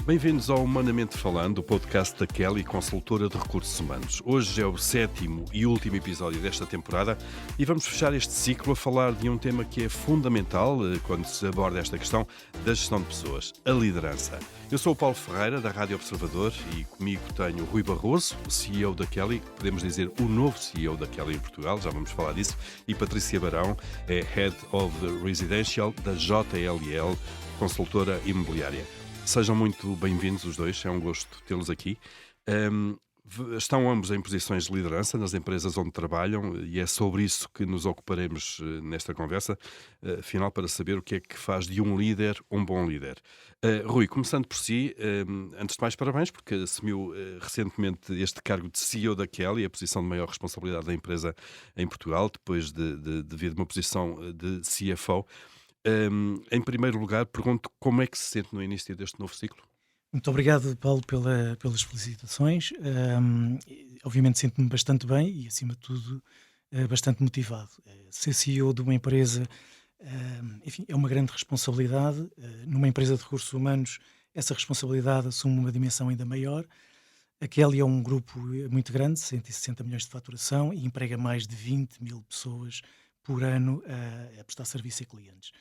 Bem-vindos ao Humanamente Falando, o podcast da Kelly, consultora de recursos humanos. Hoje é o 7º e último episódio desta temporada e vamos fechar este ciclo a falar de um tema que é fundamental quando se aborda esta questão da gestão de pessoas, a liderança. Eu sou o Paulo Ferreira, da Rádio Observador, e comigo tenho o Rui Barroso, o CEO da Kelly, podemos dizer o novo CEO da Kelly em Portugal, já vamos falar disso, e Patrícia Barão, é Head of Residential da JLL, consultora imobiliária. Sejam muito bem-vindos os dois, é um gosto tê-los aqui. Estão ambos em posições de liderança nas empresas onde trabalham e é sobre isso que nos ocuparemos nesta conversa, afinal, para saber o que é que faz de um líder um bom líder. Rui, começando por si, antes de mais parabéns, porque assumiu recentemente este cargo de CEO da Kelly, a posição de maior responsabilidade da empresa em Portugal, depois de vir de uma posição de CFO. Em primeiro lugar, pergunto como é que se sente no início deste novo ciclo? Muito obrigado, Paulo, pelas felicitações. Obviamente sinto-me bastante bem e, acima de tudo, bastante motivado. Ser CEO de uma empresa, enfim, é uma grande responsabilidade. Numa empresa de recursos humanos, essa responsabilidade assume uma dimensão ainda maior. A Kelly é um grupo muito grande, 160 milhões de faturação, e emprega mais de 20 mil pessoas por ano a prestar serviço a clientes.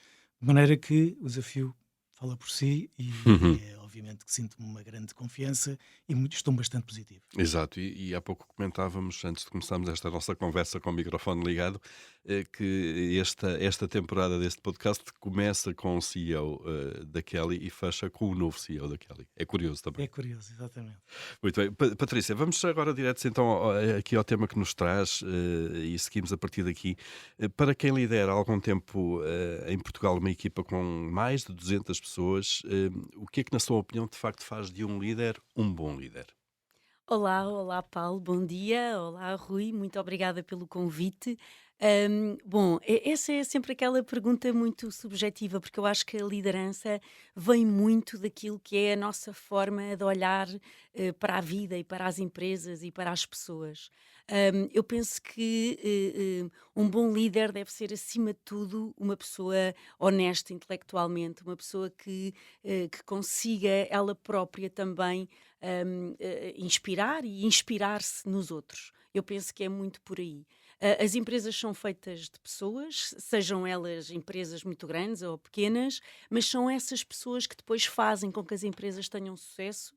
De maneira que o desafio fala por si e é obviamente que sinto-me uma grande confiança e estou bastante positivo. Exato, e há pouco comentávamos, antes de começarmos esta nossa conversa com o microfone ligado, que esta temporada deste podcast começa com o CEO da Kelly e fecha com o novo CEO da Kelly. É curioso também. É curioso, exatamente. Muito bem. Patrícia, vamos agora direto então aqui ao tema que nos traz e seguimos a partir daqui. Para quem lidera há algum tempo em Portugal uma equipa com mais de 200 pessoas, o que é que, na sua opinião, de facto faz de um líder um bom líder? Olá Paulo, bom dia. Olá Rui, muito obrigada pelo convite. Essa é sempre aquela pergunta muito subjetiva, porque eu acho que a liderança vem muito daquilo que é a nossa forma de olhar para a vida e para as empresas e para as pessoas. Eu penso que um bom líder deve ser, acima de tudo, uma pessoa honesta intelectualmente, uma pessoa que consiga ela própria também inspirar e inspirar-se nos outros. Eu penso que é muito por aí. As empresas são feitas de pessoas, sejam elas empresas muito grandes ou pequenas, mas são essas pessoas que depois fazem com que as empresas tenham sucesso.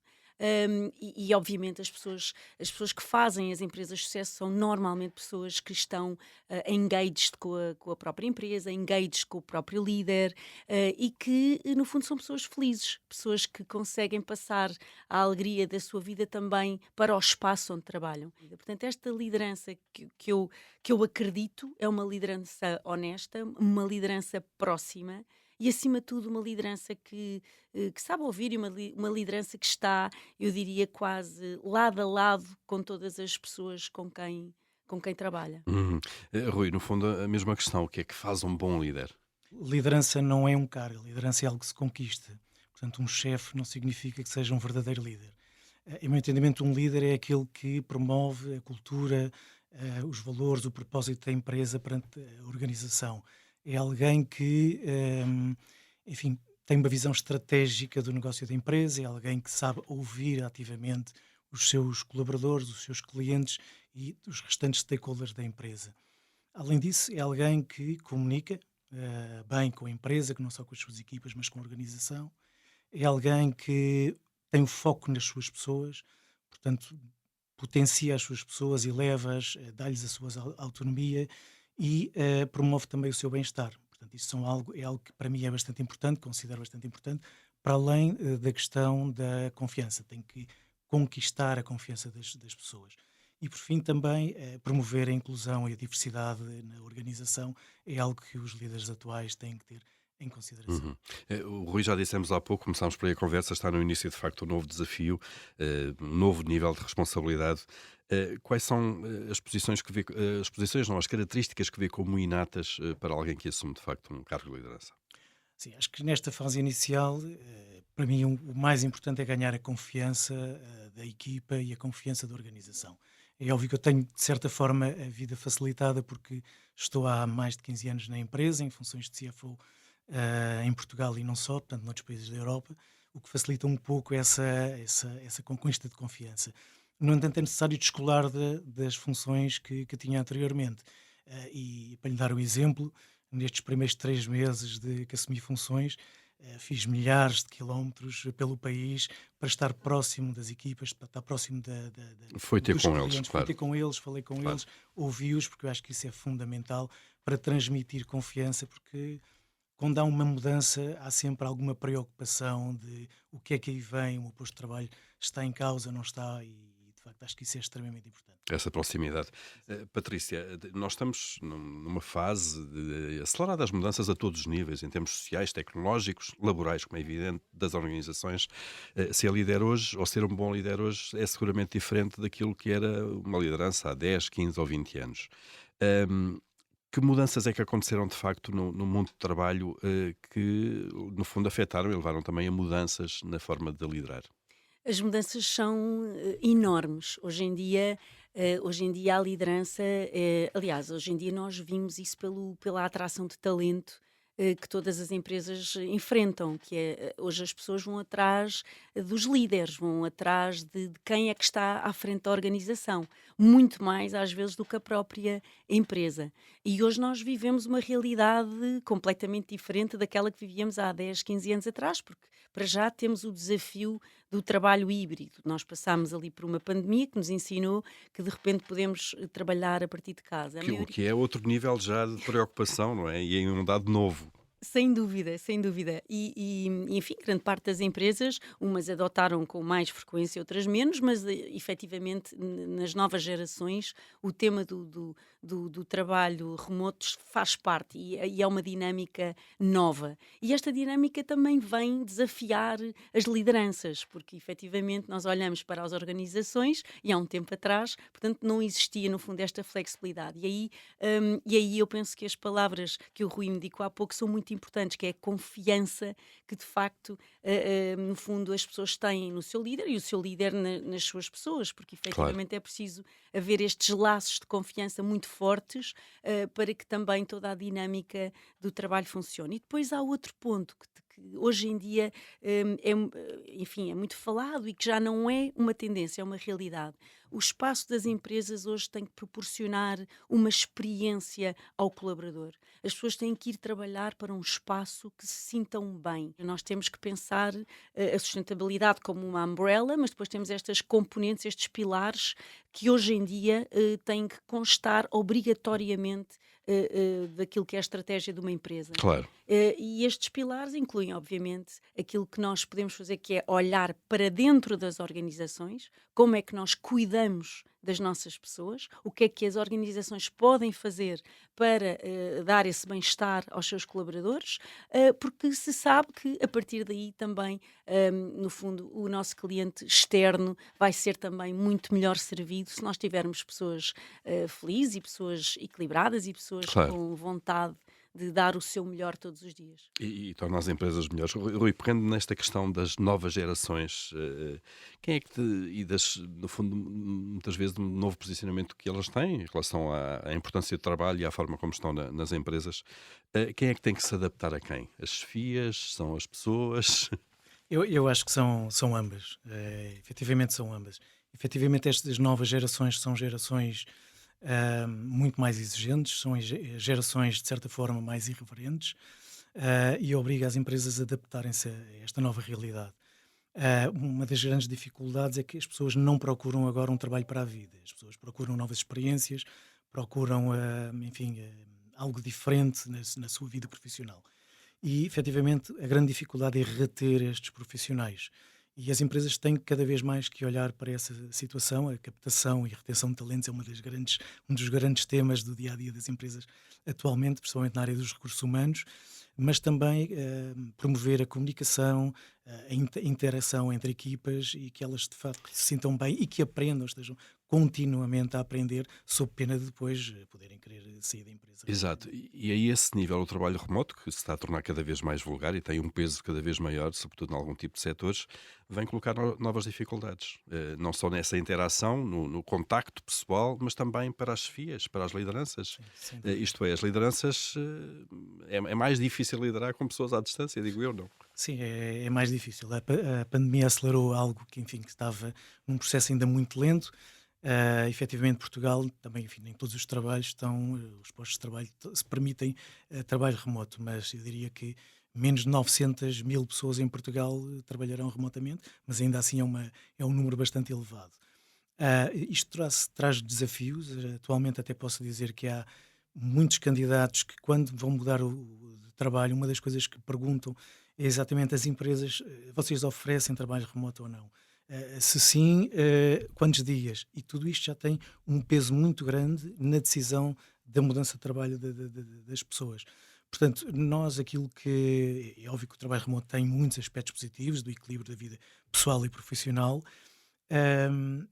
Obviamente as pessoas que fazem as empresas de sucesso são normalmente pessoas que estão engaged com a própria empresa, engaged com o próprio líder, e que no fundo são pessoas felizes, pessoas que conseguem passar a alegria da sua vida também para o espaço onde trabalham. Portanto, esta liderança que eu acredito é uma liderança honesta, uma liderança próxima e, acima de tudo, uma liderança que sabe ouvir e uma liderança que está, eu diria, quase lado a lado com todas as pessoas com quem trabalha. Uhum. Rui, no fundo, a mesma questão: o que é que faz um bom líder? Liderança não é um cargo, liderança é algo que se conquista. Portanto, um chefe não significa que seja um verdadeiro líder. Em meu entendimento, um líder é aquele que promove a cultura, os valores, o propósito da empresa perante a organização. É alguém que, enfim, tem uma visão estratégica do negócio da empresa, é alguém que sabe ouvir ativamente os seus colaboradores, os seus clientes e os restantes stakeholders da empresa. Além disso, é alguém que comunica bem com a empresa, que não só com as suas equipas, mas com a organização. É alguém que tem o foco nas suas pessoas, portanto, potencia as suas pessoas e leva-as, dá-lhes a sua autonomia e promove também o seu bem-estar. Portanto, isso é algo que para mim é bastante importante, considero bastante importante, para além da questão da confiança. Tem que conquistar a confiança das pessoas. E, por fim, também promover a inclusão e a diversidade na organização é algo que os líderes atuais têm que ter em consideração. Uhum. O Rui, já dissemos há pouco, começámos por aí a conversa, está no início de facto um novo desafio, um novo nível de responsabilidade. Quais são as posições que vê, as posições não, as características que vê como inatas para alguém que assume de facto um cargo de liderança? Sim, acho que nesta fase inicial, para mim, o mais importante é ganhar a confiança da equipa e a confiança da organização. É óbvio que eu tenho, de certa forma, a vida facilitada porque estou há mais de 15 anos na empresa, em funções de CFO, em Portugal e não só, portanto, noutros países da Europa, o que facilita um pouco essa conquista de confiança. No entanto, é necessário descolar das funções que tinha anteriormente. E para lhe dar um exemplo, nestes primeiros 3 meses de que assumi funções, fiz milhares de quilómetros pelo país para estar próximo das equipas, para estar próximo Foi ter dos com eles, clientes. Fui ter claro. com eles, falei com Claro. eles, ouvi-os, porque eu acho que isso é fundamental para transmitir confiança, porque quando há uma mudança, há sempre alguma preocupação de o que é que aí vem, o meu posto de trabalho está em causa, não está, e de facto acho que isso é extremamente importante. Essa proximidade. Patrícia, nós estamos numa fase de aceleradas mudanças a todos os níveis, em termos sociais, tecnológicos, laborais, como é evidente, das organizações. Ser líder hoje, ou ser um bom líder hoje, é seguramente diferente daquilo que era uma liderança há 10, 15 ou 20 anos. Ahm, que mudanças é que aconteceram de facto no mundo do trabalho que, no fundo, afetaram e levaram também a mudanças na forma de liderar? As mudanças são enormes. Hoje em dia a liderança, aliás, hoje em dia nós vimos isso pela atração de talento que todas as empresas enfrentam, que é hoje as pessoas vão atrás dos líderes, vão atrás de quem é que está à frente da organização, muito mais às vezes do que a própria empresa. E hoje nós vivemos uma realidade completamente diferente daquela que vivíamos há 10, 15 anos atrás, porque para já temos o desafio do trabalho híbrido. Nós passámos ali por uma pandemia que nos ensinou que de repente podemos trabalhar a partir de casa. O que é outro nível já de preocupação, não é? E em um dado novo. Sem dúvida, sem dúvida. Enfim, grande parte das empresas, umas adotaram com mais frequência, outras menos, mas efetivamente nas novas gerações o tema do trabalho remoto faz parte e é uma dinâmica nova. E esta dinâmica também vem desafiar as lideranças, porque efetivamente nós olhamos para as organizações e há um tempo atrás, portanto, não existia no fundo esta flexibilidade. E aí eu penso que as palavras que o Rui me indicou há pouco são muito importantes, que é a confiança que de facto, no fundo, as pessoas têm no seu líder e o seu líder nas suas pessoas, porque Claro. efetivamente é preciso haver estes laços de confiança muito fortes para que também toda a dinâmica do trabalho funcione. E depois há outro ponto que hoje em dia enfim, é muito falado e que já não é uma tendência, é uma realidade. O espaço das empresas hoje tem que proporcionar uma experiência ao colaborador. As pessoas têm que ir trabalhar para um espaço que se sintam bem. Nós temos que pensar a sustentabilidade como uma umbrella, mas depois temos estas componentes, estes pilares que hoje em dia têm que constar obrigatoriamente daquilo que é a estratégia de uma empresa. Claro. E estes pilares incluem, obviamente, aquilo que nós podemos fazer, que é olhar para dentro das organizações, como é que nós cuidamos das nossas pessoas, o que é que as organizações podem fazer para dar esse bem-estar aos seus colaboradores, porque se sabe que a partir daí também, no fundo, o nosso cliente externo vai ser também muito melhor servido se nós tivermos pessoas felizes e pessoas equilibradas e pessoas Claro. com vontade de dar o seu melhor todos os dias. E torna as empresas melhores. Rui, pegando nesta questão das novas gerações, quem é que no fundo, muitas vezes, do novo posicionamento que elas têm em relação à importância do trabalho e à forma como estão nas empresas, quem é que tem que se adaptar a quem? As chefias? São as pessoas? Eu acho que são ambas, efetivamente são ambas. Efetivamente estas novas gerações são gerações muito mais exigentes, são gerações de certa forma mais irreverentes, e obriga as empresas a adaptarem-se a esta nova realidade. Uma das grandes dificuldades é que as pessoas não procuram agora um trabalho para a vida, as pessoas procuram novas experiências, procuram, enfim, algo diferente na sua vida profissional. E, efetivamente, a grande dificuldade é reter estes profissionais. E as empresas têm cada vez mais que olhar para essa situação. A captação e retenção de talentos é um dos grandes temas do dia a dia das empresas atualmente, principalmente na área dos recursos humanos, mas também promover a comunicação, a interação entre equipas e que elas de facto se sintam bem e que aprendam, estejam continuamente a aprender, sob pena de depois poderem querer sair da empresa. Exato. E aí esse nível, o trabalho remoto, que se está a tornar cada vez mais vulgar e tem um peso cada vez maior, sobretudo em algum tipo de setores, vem colocar novas dificuldades. Não só nessa interação, no contacto pessoal, mas também para as chefias, para as lideranças. Sem dúvida. Isto é, as lideranças é mais difícil liderar com pessoas à distância, digo eu, não? Sim, é mais difícil. A pandemia acelerou algo que, enfim, que estava num processo ainda muito lento. Efetivamente, Portugal também, enfim, nem todos os trabalhos estão, os postos de trabalho se permitem trabalho remoto, mas eu diria que menos de 900 mil pessoas em Portugal trabalharão remotamente, mas ainda assim é um número bastante elevado. Isto traz desafios. Atualmente até posso dizer que há muitos candidatos que, quando vão mudar de trabalho, uma das coisas que perguntam é exatamente as empresas: vocês oferecem trabalho remoto ou não? Se sim, quantos dias? E tudo isto já tem um peso muito grande na decisão da mudança de trabalho das pessoas. Portanto, nós aquilo que é óbvio que o trabalho remoto tem muitos aspectos positivos do equilíbrio da vida pessoal e profissional,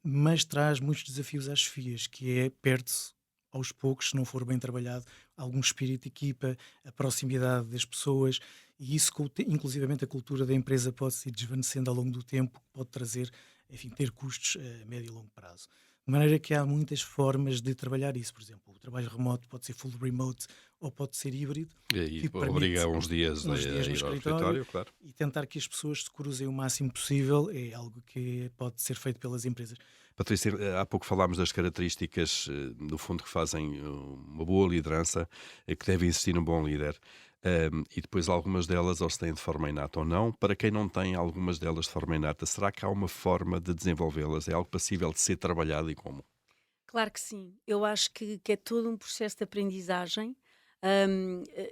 mas traz muitos desafios às chefias, que é perde-se aos poucos, se não for bem trabalhado, algum espírito de equipa, a proximidade das pessoas, e isso, inclusivamente a cultura da empresa, pode se ir desvanecendo ao longo do tempo, pode trazer, enfim, ter custos a médio e longo prazo. De maneira que há muitas formas de trabalhar isso. Por exemplo, o trabalho remoto pode ser full remote ou pode ser híbrido, E aí que obriga permite uns dias a uns dias no ir ao escritório, escritório, claro. e tentar que as pessoas se cruzem o máximo possível é algo que pode ser feito pelas empresas. Patrícia, há pouco falámos das características, no fundo, que fazem uma boa liderança, que deve existir um bom líder. E depois algumas delas ou se têm de forma inata ou não. Para quem não tem algumas delas de forma inata, será que há uma forma de desenvolvê-las? É algo passível de ser trabalhado e como? Claro que sim. Eu acho que é todo um processo de aprendizagem.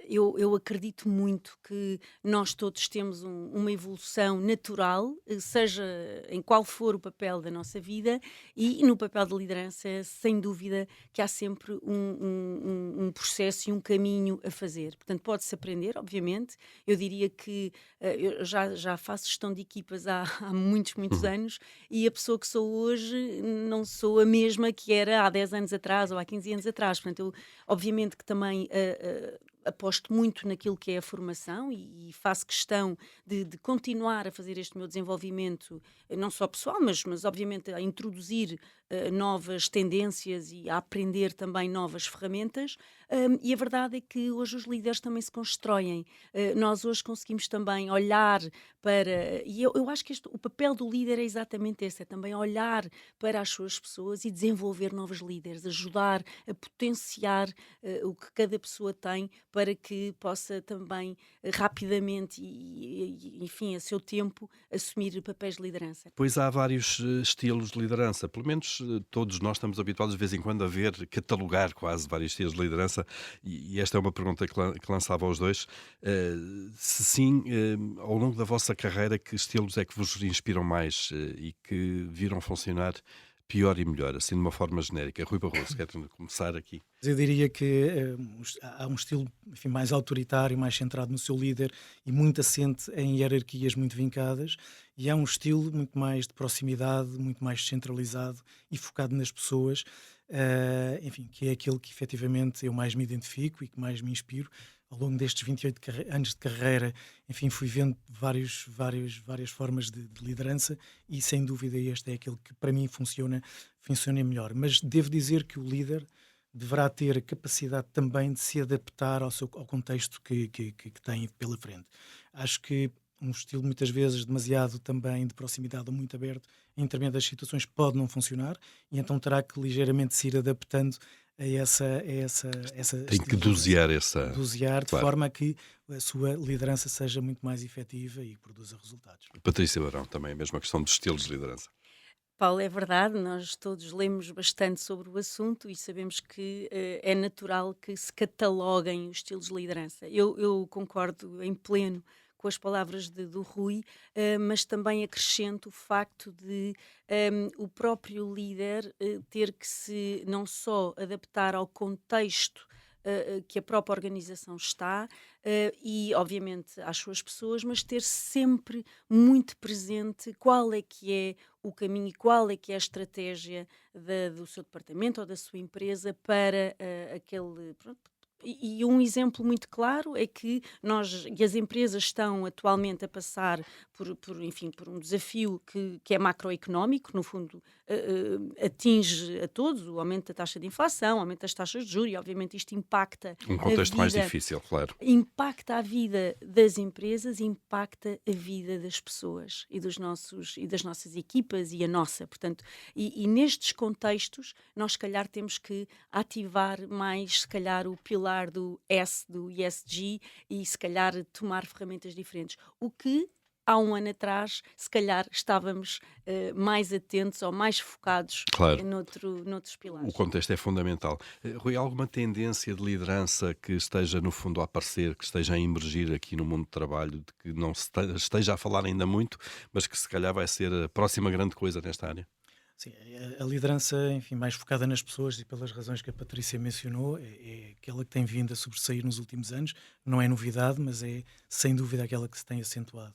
Eu acredito muito que nós todos temos uma evolução natural, seja em qual for o papel da nossa vida, e no papel de liderança, sem dúvida, que há sempre um processo e um caminho a fazer. Portanto, pode-se aprender, obviamente. Eu diria que eu já faço gestão de equipas há muitos, muitos Uhum. anos, e a pessoa que sou hoje não sou a mesma que era há 10 anos atrás ou há 15 anos atrás. Portanto, eu, obviamente que também aposto muito naquilo que é a formação e faço questão de continuar a fazer este meu desenvolvimento, não só pessoal, mas obviamente a introduzir novas tendências e a aprender também novas ferramentas. E a verdade é que hoje os líderes também se constroem. Nós hoje conseguimos também olhar para. E eu acho que o papel do líder é exatamente esse: é também olhar para as suas pessoas e desenvolver novos líderes, ajudar a potenciar o que cada pessoa tem para que possa também rapidamente enfim, a seu tempo, assumir papéis de liderança. Pois há vários estilos de liderança, pelo menos todos nós estamos habituados de vez em quando a ver, catalogar quase vários estilos de liderança, e esta é uma pergunta que lançava aos dois. Se sim, ao longo da vossa carreira, que estilos é que vos inspiram mais e que viram funcionar pior e melhor, assim de uma forma genérica? Rui Barroso, quer começar aqui? Mas eu diria que há um estilo, enfim, mais autoritário, mais centrado no seu líder e muito assente em hierarquias muito vincadas, e há um estilo muito mais de proximidade, muito mais descentralizado e focado nas pessoas, enfim, que é aquele que efetivamente eu mais me identifico e que mais me inspiro. Ao longo destes 28 anos de carreira, enfim, fui vendo várias formas de liderança, e sem dúvida este é aquele que para mim funciona melhor. Mas devo dizer que o líder deverá ter a capacidade também de se adaptar ao contexto que tem pela frente. Acho que um estilo muitas vezes demasiado também de proximidade ou muito aberto em determinadas situações pode não funcionar, e então terá que ligeiramente se ir adaptando a essa Tem que estilo de liderança. dosear essa. Dosear de Claro. forma a que a sua liderança seja muito mais efetiva e produza resultados. Patrícia Barão, também a mesma questão dos estilos de liderança. Paulo, é verdade, nós todos lemos bastante sobre o assunto e sabemos que é natural que se cataloguem os estilos de liderança. Eu concordo em pleno com as palavras do Rui, mas também acrescento o facto de o próprio líder ter que se não só adaptar ao contexto que a própria organização está e, obviamente, às suas pessoas, mas ter sempre muito presente qual é que é o caminho e qual é que é a estratégia do seu departamento ou da sua empresa para aquele, pronto, e um exemplo muito claro é que nós e as empresas estão atualmente a passar enfim, por um desafio que é macroeconómico, no fundo, atinge a todos, o aumento da taxa de inflação, o aumento das taxas de juros, e obviamente isto impacta Um a contexto mais vida, difícil, claro. impacta a vida das empresas, impacta a vida das pessoas e das nossas equipas e a nossa. Portanto, e nestes contextos, nós se calhar temos que ativar mais, se calhar, o pilar do S, do ESG, e se calhar tomar ferramentas diferentes. O que há um ano atrás, se calhar estávamos mais atentos ou mais focados Claro. noutros O pilares. contexto é fundamental. Rui, há alguma tendência de liderança que esteja, no fundo, a aparecer, que esteja a emergir aqui no mundo do trabalho, de que não se esteja a falar ainda muito, mas que se calhar vai ser a próxima grande coisa nesta área? Sim, a liderança, enfim, mais focada nas pessoas e pelas razões que a Patrícia mencionou, é aquela que tem vindo a sobressair nos últimos anos. Não é novidade, mas é sem dúvida aquela que se tem acentuado.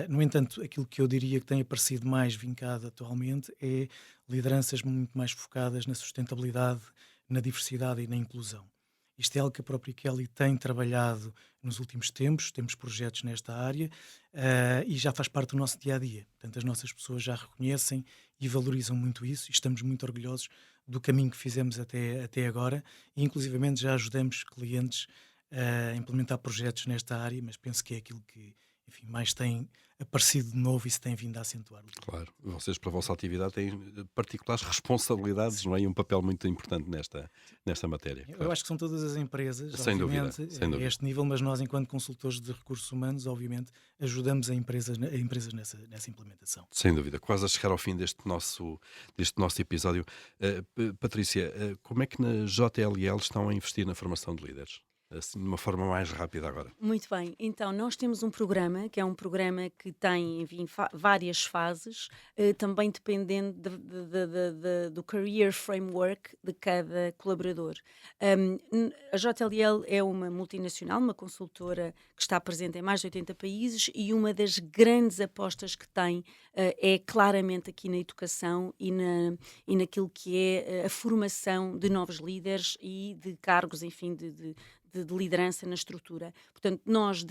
No entanto, aquilo que eu diria que tem aparecido mais vincado atualmente é lideranças muito mais focadas na sustentabilidade, na diversidade e na inclusão. Isto é algo que a própria Kelly tem trabalhado nos últimos tempos, temos projetos nesta área e já faz parte do nosso dia a dia. Portanto, as nossas pessoas já reconhecem e valorizam muito isso e estamos muito orgulhosos do caminho que fizemos até agora e, inclusivamente, já ajudamos clientes a implementar projetos nesta área, mas penso que é aquilo que, enfim, mais tem aparecido de novo e se tem vindo a acentuar. Claro, vocês, pela vossa atividade, têm particulares responsabilidades, não é? E um papel muito importante nesta matéria. Eu Claro. acho que são todas as empresas, Sem dúvida, obviamente, sem a dúvida. este nível, mas nós, enquanto consultores de recursos humanos, obviamente, ajudamos a empresas nessa implementação. Sem dúvida. Quase a chegar ao fim deste nosso episódio. Patrícia, como é que na JLL estão a investir na formação de líderes? Assim, de uma forma mais rápida agora. Muito bem, então nós temos um programa que é um programa que tem, enfim, várias fases, também dependendo do career framework de cada colaborador. A JLL é uma multinacional, uma consultora que está presente em mais de 80 países e uma das grandes apostas que tem é claramente aqui na educação e naquilo que é a formação de novos líderes e de cargos, enfim, de liderança na estrutura. Portanto, nós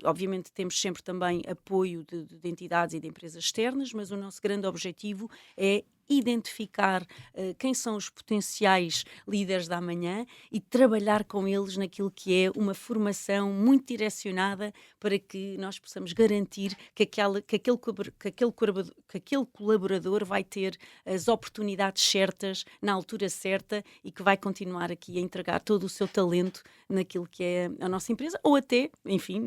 obviamente temos sempre também apoio de entidades e de empresas externas, mas o nosso grande objetivo é identificar quem são os potenciais líderes da amanhã e trabalhar com eles naquilo que é uma formação muito direcionada para que nós possamos garantir que aquele colaborador vai ter as oportunidades certas, na altura certa e que vai continuar aqui a entregar todo o seu talento naquilo que é a nossa empresa ou até, enfim,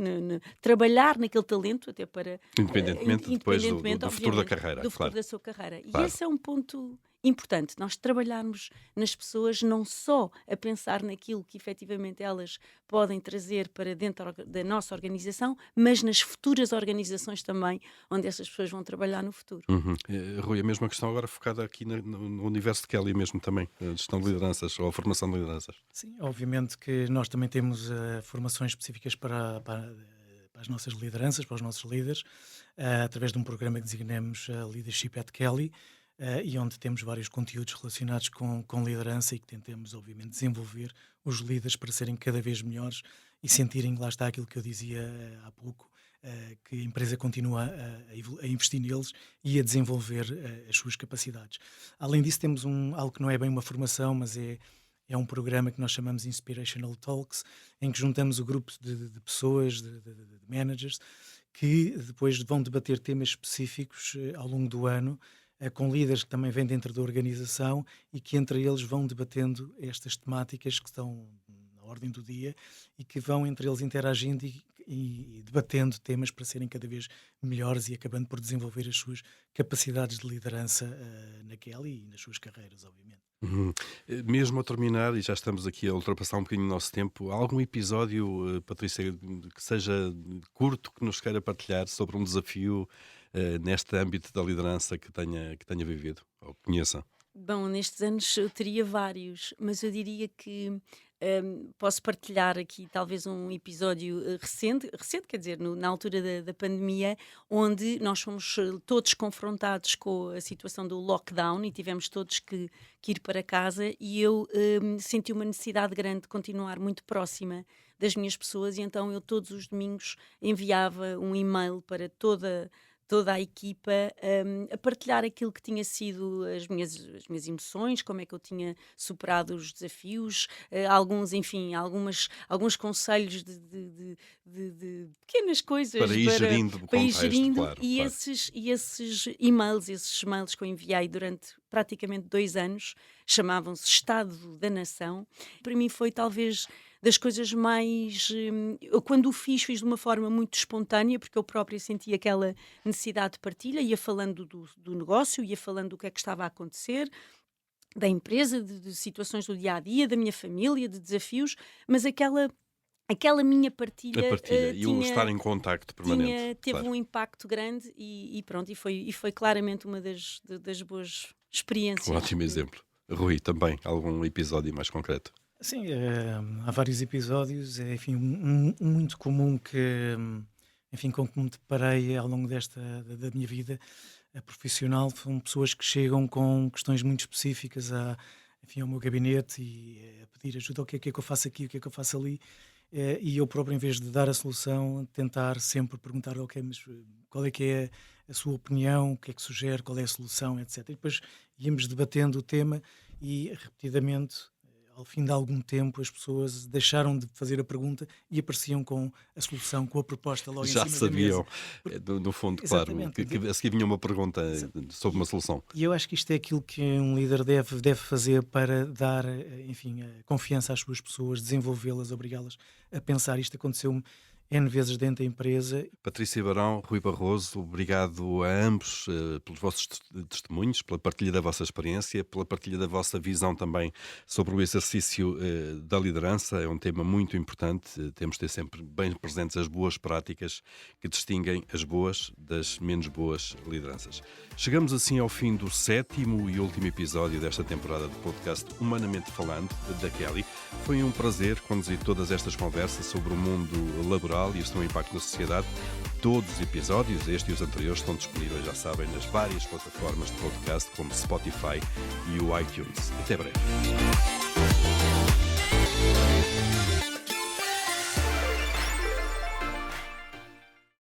trabalhar naquele talento até para... Independentemente depois do futuro da obviamente, carreira. do futuro Claro. da sua carreira. E Claro. esse é um ponto importante, nós trabalharmos nas pessoas não só a pensar naquilo que efetivamente elas podem trazer para dentro da nossa organização, mas nas futuras organizações também, onde essas pessoas vão trabalhar no futuro. Uhum. Rui, a mesma questão agora focada aqui no universo de Kelly mesmo também, a gestão de lideranças ou a formação de lideranças. Sim, obviamente que nós também temos formações específicas para as nossas lideranças, para os nossos líderes, através de um programa que designamos Leadership at Kelly, e onde temos vários conteúdos relacionados com liderança e que tentamos, obviamente, desenvolver os líderes para serem cada vez melhores e sentirem, lá está aquilo que eu dizia há pouco, que a empresa continua a investir neles e a desenvolver as suas capacidades. Além disso, temos algo que não é bem uma formação, mas é um programa que nós chamamos Inspirational Talks, em que juntamos o grupo de pessoas, de managers, que depois vão debater temas específicos ao longo do ano, com líderes que também vêm dentro da organização e que entre eles vão debatendo estas temáticas que estão na ordem do dia e que vão entre eles interagindo e debatendo temas para serem cada vez melhores e acabando por desenvolver as suas capacidades de liderança naquela e nas suas carreiras, obviamente. Uhum. Mesmo a terminar, e já estamos aqui a ultrapassar um bocadinho o nosso tempo, há algum episódio, Patrícia, que seja curto, que nos queira partilhar sobre um desafio neste âmbito da liderança que tenha vivido ou conheça? Bom, nestes anos eu teria vários, mas eu diria que Posso partilhar aqui talvez um episódio recente, quer dizer, na altura da pandemia, onde nós fomos todos confrontados com a situação do lockdown e tivemos todos que ir para casa, e eu senti uma necessidade grande de continuar muito próxima das minhas pessoas, e então eu todos os domingos enviava um e-mail para toda a equipa, a partilhar aquilo que tinha sido as minhas emoções, como é que eu tinha superado os desafios, alguns conselhos de pequenas coisas Para ir gerindo o para ir contexto, gerindo, claro. e claro. esses e-mails que eu enviei durante praticamente 2 anos, chamavam-se Estado da Nação. Para mim foi talvez das coisas mais... eu quando o fiz de uma forma muito espontânea, porque eu própria sentia aquela necessidade de partilha, ia falando do negócio, ia falando do que é que estava a acontecer, da empresa, de situações do dia-a-dia, da minha família, de desafios, mas aquela minha partilha, A partilha e o estar em contacto permanente. teve claro. um impacto grande, e pronto, e foi claramente uma das boas experiências. Um ótimo exemplo. Rui, também, algum episódio mais concreto? Sim, há vários episódios, enfim, um muito comum enfim, com que me deparei ao longo da minha vida profissional, são pessoas que chegam com questões muito específicas enfim, ao meu gabinete e a pedir ajuda, o que é que eu faço aqui, o que é que eu faço ali, e eu próprio, em vez de dar a solução, tentar sempre perguntar, ok, mas qual é que é a sua opinião, o que é que sugere, qual é a solução, etc. E depois íamos debatendo o tema e repetidamente, ao fim de algum tempo, as pessoas deixaram de fazer a pergunta e apareciam com a solução, com a proposta logo Já em cima sabiam, da mesa. no fundo, claro, Exatamente. que a seguir vinha uma pergunta sobre uma solução. E eu acho que isto é aquilo que um líder deve fazer para dar, enfim, confiança às suas pessoas, desenvolvê-las, obrigá-las a pensar. Isto aconteceu N vezes dentro da empresa. Patrícia Barão, Rui Barroso, obrigado a ambos pelos vossos testemunhos, pela partilha da vossa experiência, pela partilha da vossa visão também sobre o exercício da liderança. É um tema muito importante. Temos de ter sempre bem presentes as boas práticas que distinguem as boas das menos boas lideranças. Chegamos assim ao fim do 7º e último episódio desta temporada do podcast Humanamente Falando, da Kelly. Foi um prazer conduzir todas estas conversas sobre o mundo laboral e o seu impacto na sociedade. Todos os episódios, este e os anteriores, estão disponíveis, já sabem, nas várias plataformas de podcast como Spotify e o iTunes. Até breve.